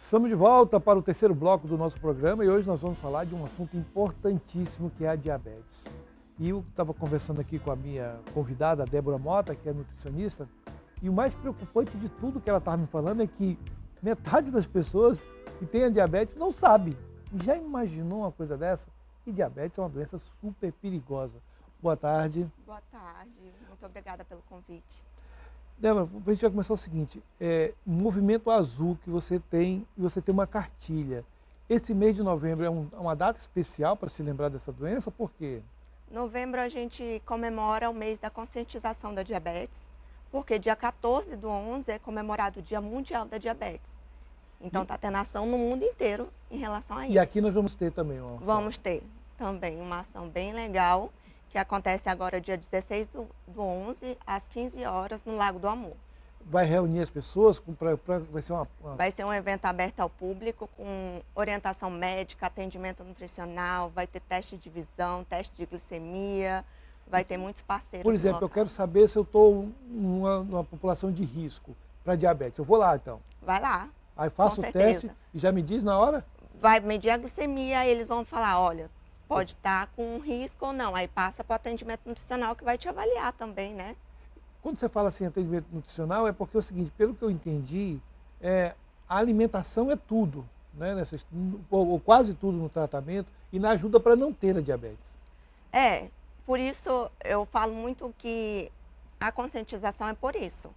Estamos de volta para o terceiro bloco do nosso programa e hoje nós vamos falar de um assunto importantíssimo que é a diabetes. E eu estava conversando aqui com a minha convidada, a Débora Mota, que é nutricionista, e o mais preocupante de tudo que ela estava me falando é que metade das pessoas que têm a diabetes não sabe. Já imaginou uma coisa dessa? E diabetes é uma doença super perigosa. Boa tarde. Boa tarde, muito obrigada pelo convite. Débora, a gente vai começar o seguinte, um movimento azul que você tem, e você tem uma cartilha. Esse mês de novembro é uma data especial para se lembrar dessa doença, por quê? Novembro a gente comemora o mês da conscientização da diabetes, porque dia 14/11 é comemorado o Dia Mundial da Diabetes. Então está tendo ação no mundo inteiro em relação a isso. E aqui nós vamos ter também uma ação. Vamos ter também uma ação bem legal, que acontece agora dia 16/11, às 15 horas, no Lago do Amor. Vai reunir as pessoas, vai ser Vai ser um evento aberto ao público, com orientação médica, atendimento nutricional, vai ter teste de visão, teste de glicemia, vai ter muitos parceiros. Por exemplo, eu quero saber se eu estou numa população de risco para diabetes. Eu vou lá, então. Vai lá. Aí faço o teste e já me diz na hora? Vai medir a glicemia e eles vão falar, olha, pode estar com risco ou não. Aí passa para o atendimento nutricional que vai te avaliar também, né? Quando você fala assim, atendimento nutricional, é porque é o seguinte, pelo que eu entendi, a alimentação é tudo, né? Ou quase tudo no tratamento e na ajuda para não ter a diabetes. Por isso eu falo muito que a conscientização é por isso.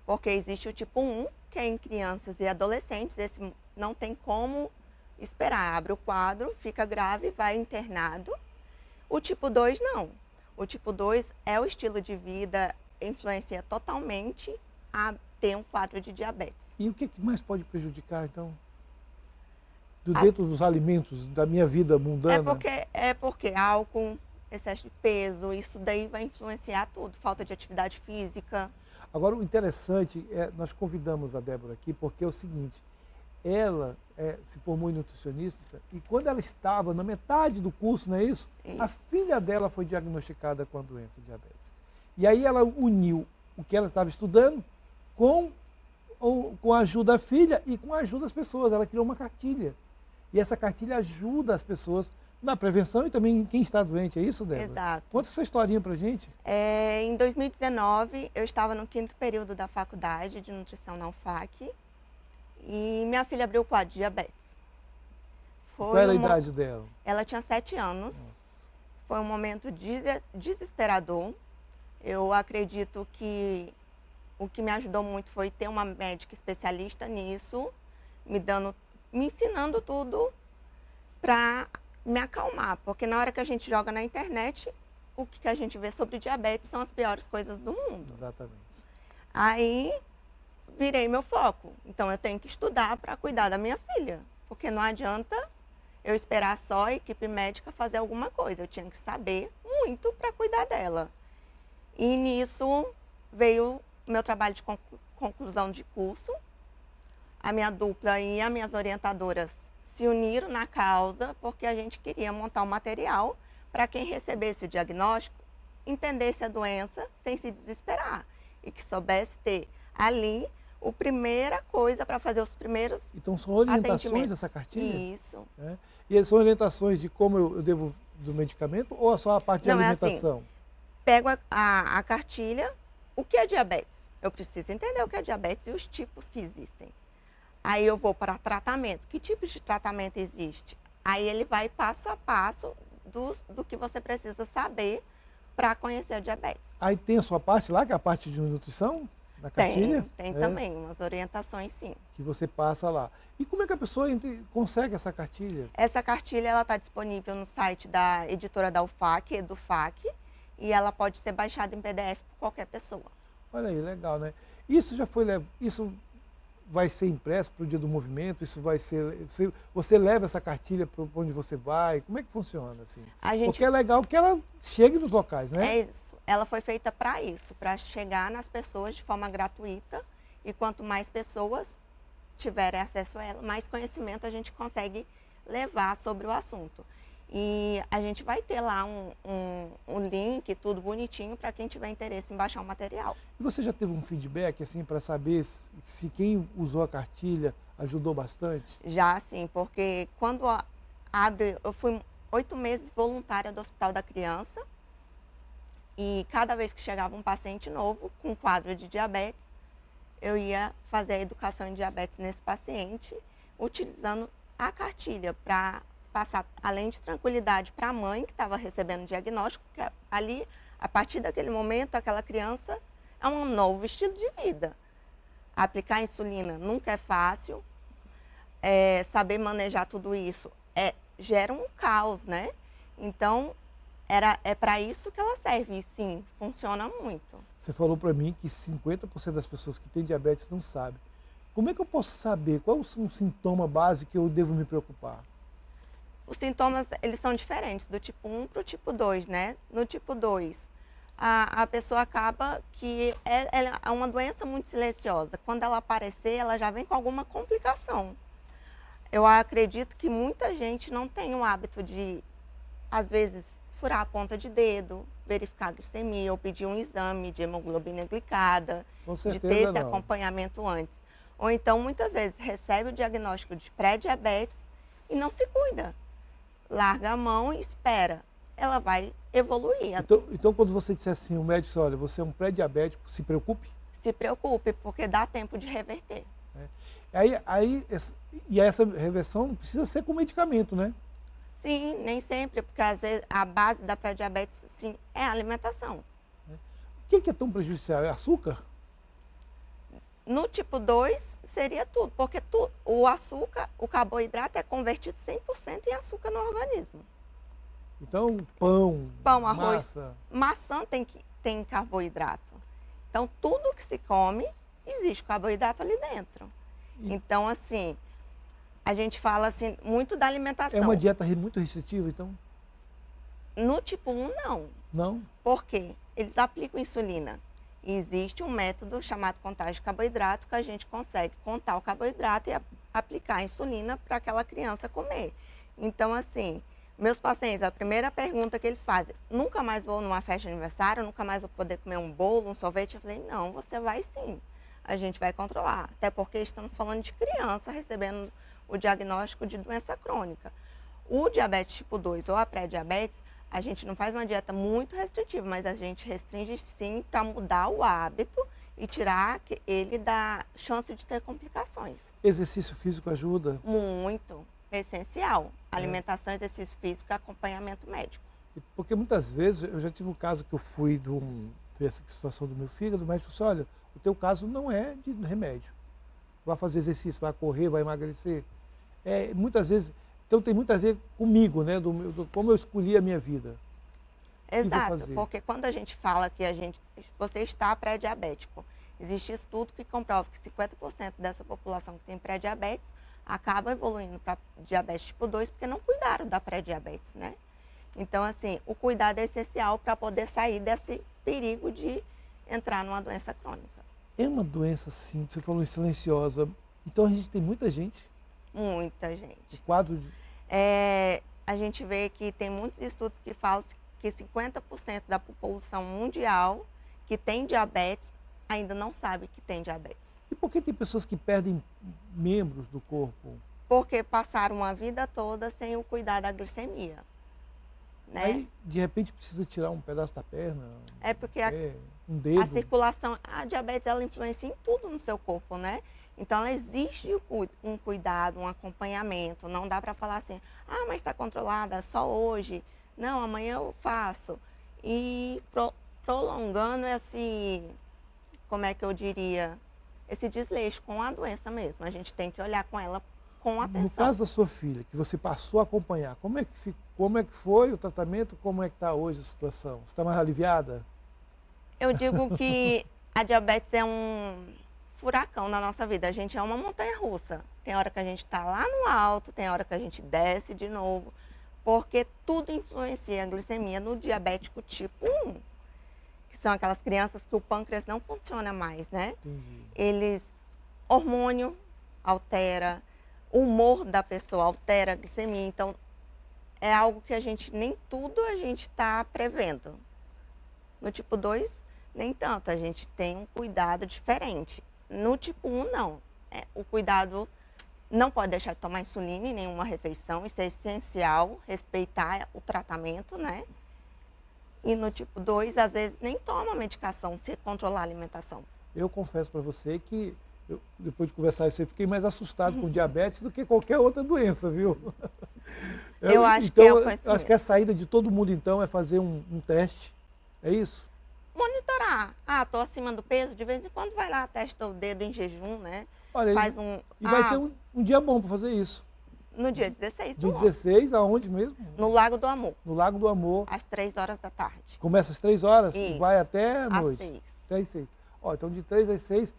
Porque existe o tipo 1, que é em crianças e adolescentes, esse não tem como esperar, abre o quadro, fica grave, vai internado. O tipo 2 não. O tipo 2 é o estilo de vida, influencia totalmente a ter um quadro de diabetes. E o que mais pode prejudicar, então? Dentro dos alimentos da minha vida mundana? É porque álcool, excesso de peso, isso daí vai influenciar tudo. Falta de atividade física. Agora, o interessante nós convidamos a Débora aqui porque é o seguinte, ela se formou em nutricionista e quando ela estava na metade do curso, não é isso? A filha dela foi diagnosticada com a doença de diabetes. E aí ela uniu o que ela estava estudando com a ajuda da filha e com a ajuda das pessoas. Ela criou uma cartilha. E essa cartilha ajuda as pessoas na prevenção e também em quem está doente, é isso, Débora? Exato. Conta essa historinha pra gente. Em 2019, eu estava no 5º período da faculdade de nutrição na UFAC e minha filha abriu o quadro de diabetes. Qual era a idade dela? Ela tinha 7 anos. Nossa. Foi um momento desesperador. Eu acredito que o que me ajudou muito foi ter uma médica especialista nisso, me ensinando tudo para me acalmar, porque na hora que a gente joga na internet, o que a gente vê sobre diabetes são as piores coisas do mundo. Exatamente. Aí, virei meu foco. Então, eu tenho que estudar para cuidar da minha filha, porque não adianta eu esperar só a equipe médica fazer alguma coisa. Eu tinha que saber muito para cuidar dela. E nisso veio o meu trabalho de conclusão de curso. A minha dupla e as minhas orientadoras se uniram na causa porque a gente queria montar um material para quem recebesse o diagnóstico entendesse a doença sem se desesperar e que soubesse ter ali a primeira coisa para fazer os primeiros Então são orientações dessa cartilha? Isso. E são orientações de como eu devo do medicamento ou só a parte de alimentação? Assim, pego a cartilha, o que é diabetes? Eu preciso entender o que é diabetes e os tipos que existem. Aí eu vou para tratamento. Que tipos de tratamento existe? Aí ele vai passo a passo do que você precisa saber para conhecer a diabetes. Aí tem a sua parte lá, que é a parte de nutrição, da cartilha? Tem também, umas orientações sim. Que você passa lá. E como é que a pessoa consegue essa cartilha? Essa cartilha está disponível no site da editora da UFAC, EduFac, e ela pode ser baixada em PDF por qualquer pessoa. Olha aí, legal, né? Isso já foi, isso vai ser impresso para o dia do movimento? Isso vai ser, você leva essa cartilha para onde você vai? Como é que funciona assim? Porque é legal que ela chegue nos locais, né? É isso. Ela foi feita para isso, para chegar nas pessoas de forma gratuita. E quanto mais pessoas tiverem acesso a ela, mais conhecimento a gente consegue levar sobre o assunto. E a gente vai ter lá um link, tudo bonitinho, para quem tiver interesse em baixar o material. E você já teve um feedback, assim, para saber se quem usou a cartilha ajudou bastante? Já sim, porque quando abre, eu fui 8 meses voluntária do Hospital da Criança e cada vez que chegava um paciente novo com quadro de diabetes, eu ia fazer a educação em diabetes nesse paciente, utilizando a cartilha para passar, além de tranquilidade para a mãe que estava recebendo o diagnóstico, que ali, a partir daquele momento, aquela criança é um novo estilo de vida. Aplicar insulina nunca é fácil, saber manejar tudo isso gera um caos, né? Então, é para isso que ela serve, e sim, funciona muito. Você falou para mim que 50% das pessoas que têm diabetes não sabem. Como é que eu posso saber? Qual é um sintoma base que eu devo me preocupar? Os sintomas, eles são diferentes, do tipo 1 para o tipo 2, né? No tipo 2, a pessoa acaba que é uma doença muito silenciosa. Quando ela aparecer, ela já vem com alguma complicação. Eu acredito que muita gente não tem o hábito de, às vezes, furar a ponta de dedo, verificar a glicemia ou pedir um exame de hemoglobina glicada, Com de ter certeza esse não. acompanhamento antes. Ou então, muitas vezes, recebe o diagnóstico de pré-diabetes e não se cuida. Larga a mão e espera. Ela vai evoluir. Então, quando você disser assim, o médico diz, olha, você é um pré-diabético, se preocupe. Se preocupe, porque dá tempo de reverter. E essa reversão não precisa ser com medicamento, né? Sim, nem sempre, porque às vezes a base da pré-diabetes, sim, é a alimentação. O que é tão prejudicial? É açúcar? No tipo 2, seria tudo, porque o açúcar, o carboidrato é convertido 100% em açúcar no organismo. Então, pão, Arroz, massa. maçã tem carboidrato. Então, tudo que se come, existe carboidrato ali dentro. Então, assim, a gente fala assim, muito da alimentação. É uma dieta muito restritiva, então? No tipo 1, não. Não? Por quê? Eles aplicam insulina. E existe um método chamado contagem de carboidrato que a gente consegue contar o carboidrato e aplicar a insulina para aquela criança comer. Então, assim, meus pacientes, a primeira pergunta que eles fazem, nunca mais vou numa festa de aniversário, nunca mais vou poder comer um bolo, um sorvete? Eu falei, não, você vai sim. A gente vai controlar. Até porque estamos falando de criança recebendo o diagnóstico de doença crônica. O diabetes tipo 2 ou a pré-diabetes, a gente não faz uma dieta muito restritiva, mas a gente restringe sim para mudar o hábito e tirar ele da chance de ter complicações. Exercício físico ajuda? Muito. Essencial. Alimentação, exercício físico e acompanhamento médico. Porque muitas vezes, eu já tive um caso que eu fui ver essa situação do meu fígado, o médico falou assim, olha, o teu caso não é de remédio. Vai fazer exercício, vai correr, vai emagrecer. Muitas vezes, então tem muito a ver comigo, né? Como eu escolhi a minha vida. Exato, porque quando a gente fala que você está pré-diabético, existe estudo que comprova que 50% dessa população que tem pré-diabetes acaba evoluindo para diabetes tipo 2 porque não cuidaram da pré-diabetes, né? Então, assim, o cuidado é essencial para poder sair desse perigo de entrar numa doença crônica. É uma doença, sim, você falou silenciosa. Então a gente tem muita gente. Muita gente. O quadro de... A gente vê que tem muitos estudos que falam que 50% da população mundial que tem diabetes ainda não sabe que tem diabetes. E por que tem pessoas que perdem membros do corpo? Porque passaram uma vida toda sem o cuidar da glicemia. Né? Aí, de repente, precisa tirar um pedaço da perna, porque um dedo. A circulação, a diabetes, ela influencia em tudo no seu corpo, né? Então, ela exige um cuidado, um acompanhamento. Não dá para falar assim, mas está controlada só hoje. Não, amanhã eu faço. E prolongando esse, como é que eu diria, esse desleixo com a doença mesmo. A gente tem que olhar com ela com atenção. No caso da sua filha, que você passou a acompanhar, como é que foi o tratamento? Como é que está hoje a situação? Você está mais aliviada? Eu digo que a diabetes é um furacão na nossa vida. A gente é uma montanha-russa. Tem hora que a gente está lá no alto, tem hora que a gente desce de novo, porque tudo influencia a glicemia no diabético tipo 1, que são aquelas crianças que o pâncreas não funciona mais, né? Entendi. Hormônio altera, o humor da pessoa altera a glicemia, então é algo que nem tudo a gente está prevendo. No tipo 2, nem tanto, a gente tem um cuidado diferente. No tipo 1, não. O cuidado Não pode deixar de tomar insulina em nenhuma refeição, isso é essencial, respeitar o tratamento, né? E no tipo 2, às vezes nem toma medicação se controlar a alimentação. Eu confesso para você que, depois de conversar isso, eu fiquei mais assustado com diabetes do que qualquer outra doença, viu? Eu acho que é o conhecimento. Acho que a saída de todo mundo, então, é fazer um teste. É isso? Monitorar. Ah, tô acima do peso, de vez em quando vai lá, testa o dedo em jejum, né? Olha, Faz um... e vai ter um dia bom para fazer isso. No dia 16 do Dia 16, aonde mesmo? No Lago do Amor. No Lago do Amor. Às 3 horas da tarde. Começa às 3 horas Isso. e vai até a noite. Às 6. Até às 6. Ó, então de 3 às 6,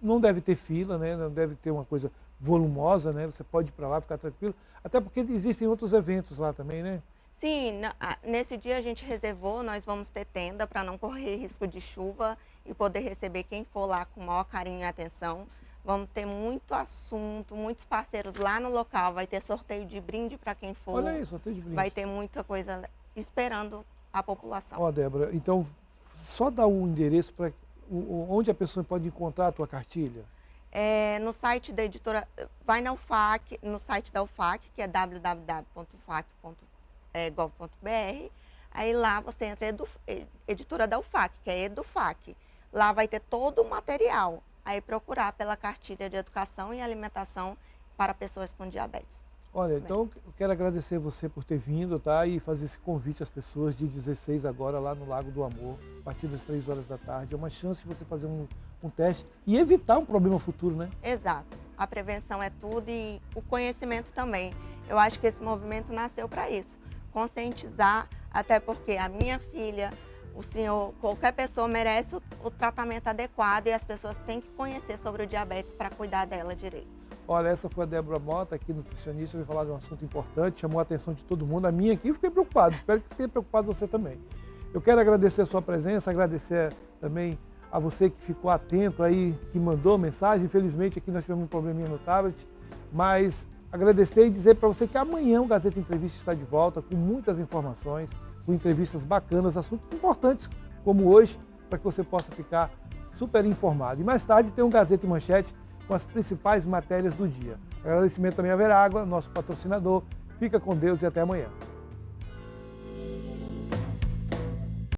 não deve ter fila, né? Não deve ter uma coisa volumosa, né? Você pode ir para lá, ficar tranquilo. Até porque existem outros eventos lá também, né? Sim, nesse dia a gente reservou, nós vamos ter tenda para não correr risco de chuva e poder receber quem for lá com o maior carinho e atenção. Vamos ter muito assunto, muitos parceiros lá no local, vai ter sorteio de brinde para quem for. Olha aí, sorteio de brinde. Vai ter muita coisa esperando a população. Ó, Débora, então só dá o endereço para onde a pessoa pode encontrar a tua cartilha. No site da editora, vai na UFAC, no site da UFAC, que é www.ufac.gov.br. Aí lá você entra editora da UFAC, que é EduFac. Lá vai ter todo o material. Aí procurar pela cartilha de educação e alimentação para pessoas com diabetes. Olha, então eu quero agradecer você por ter vindo, tá? E fazer esse convite às pessoas de 16 agora lá no Lago do Amor, a partir das 3 horas da tarde. É uma chance de você fazer um teste e evitar um problema futuro, né? Exato. A prevenção é tudo e o conhecimento também. Eu acho que esse movimento nasceu para isso. Conscientizar, até porque a minha filha, o senhor, qualquer pessoa merece o tratamento adequado e as pessoas têm que conhecer sobre o diabetes para cuidar dela direito. Olha, essa foi a Débora Mota, aqui nutricionista, veio falar de um assunto importante, chamou a atenção de todo mundo. A minha aqui, eu fiquei preocupado, espero que tenha preocupado você também. Eu quero agradecer a sua presença, agradecer também a você que ficou atento aí, que mandou mensagem. Infelizmente aqui nós tivemos um probleminha no tablet, mas agradecer e dizer para você que amanhã o Gazeta Entrevista está de volta com muitas informações, com entrevistas bacanas, assuntos importantes como hoje, para que você possa ficar super informado. E mais tarde tem um Gazeta em Manchete com as principais matérias do dia. Agradecimento também à Verágua, nosso patrocinador. Fica com Deus e até amanhã.